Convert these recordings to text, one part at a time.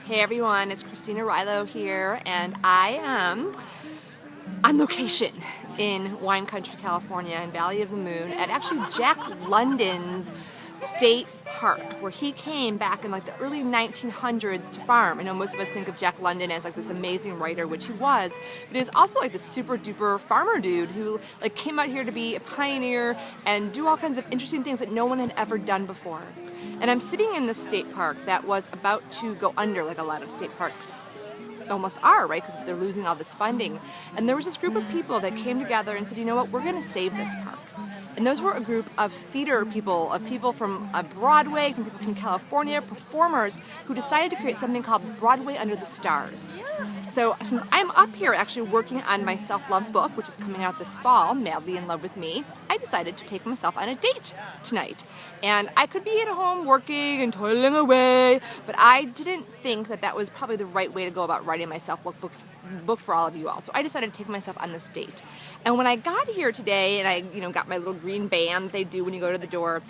Hey everyone, it's Arylo here, and I am on location in wine country, California, in Valley of the Moon, at actually Jack London's state park, where he came back in like the early 1900s to farm. I know most of us think of Jack London as like this amazing writer, which he was, but he was also like this super duper farmer dude who like came out here to be a pioneer and do all kinds of interesting things that no one had ever done before. And I'm sitting in this state park that was about to go under, like a lot of state parks almost are, right? Because they're losing all this funding. And there was this group of people that came together and said, you know what, we're going to save this park. And those were a group of theater people, of people from Broadway, from people from California, performers who decided to create something called Broadway Under the Stars. So since I'm up here actually working on my self-love book, which is coming out this fall, Madly in Love with Me, I decided to take myself on a date tonight. And I could be at home working and toiling away, but I didn't think that that was probably the right way to go about writing my self-love book for all of you all. So I decided to take myself on this date. And when I got here today and I got my little green band they do when you go to the door,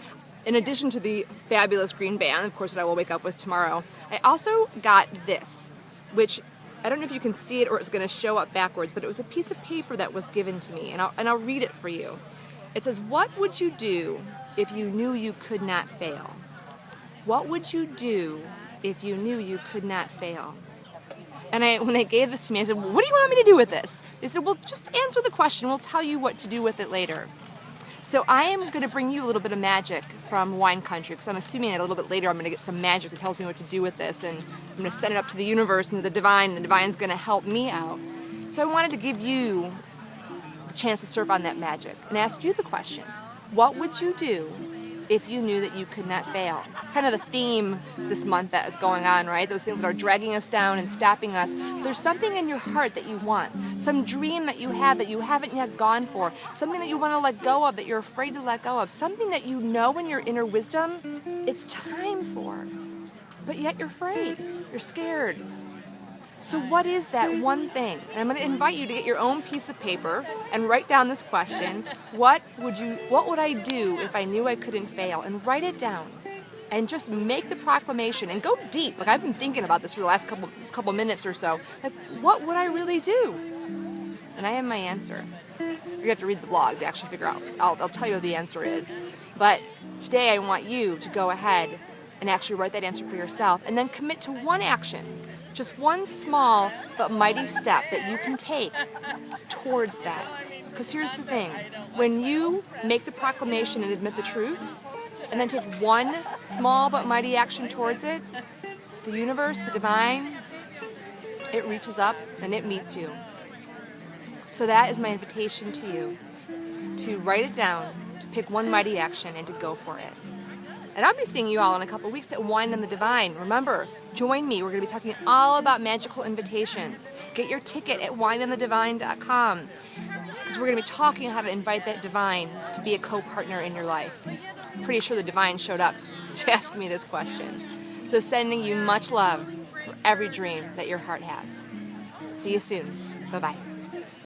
in addition to the fabulous green band, of course, that I will wake up with tomorrow, I also got this, which I don't know if you can see it or it's going to show up backwards, but it was a piece of paper that was given to me, and I'll read it for you. It says, "What would you do if you knew you could not fail? What would you do if you knew you could not fail?" And when they gave this to me, I said, well, what do you want me to do with this? They said, well, just answer the question. We'll tell you what to do with it later. So I am going to bring you a little bit of magic from wine country, because I'm assuming that a little bit later I'm going to get some magic that tells me what to do with this, and I'm going to send it up to the universe and the divine, and the divine's going to help me out. So I wanted to give you the chance to surf on that magic and ask you the question, what would you do if you knew that you could not fail? It's kind of the theme this month that is going on, right? Those things that are dragging us down and stopping us. There's something in your heart that you want, some dream that you have that you haven't yet gone for, something that you want to let go of that you're afraid to let go of, something that you know in your inner wisdom it's time for, but yet you're afraid, you're scared. So what is that one thing? And I'm going to invite you to get your own piece of paper and write down this question. What would I do if I knew I couldn't fail? And write it down. And just make the proclamation and go deep. Like, I've been thinking about this for the last couple minutes or so. Like, what would I really do? And I have my answer. You have to read the blog to actually figure out. I'll tell you what the answer is. But today I want you to go ahead and actually write that answer for yourself, and then commit to one action. Just one small but mighty step that you can take towards that. Because here's the thing, when you make the proclamation and admit the truth, and then take one small but mighty action towards it, the universe, the divine, it reaches up and it meets you. So that is my invitation to you, to write it down, to pick one mighty action and to go for it. And I'll be seeing you all in a couple weeks at Wine and the Divine. Remember, join me. We're going to be talking all about magical invitations. Get your ticket at wineandthedivine.com, because we're going to be talking how to invite that divine to be a co-partner in your life. I'm pretty sure the divine showed up to ask me this question. So sending you much love for every dream that your heart has. See you soon. Bye-bye.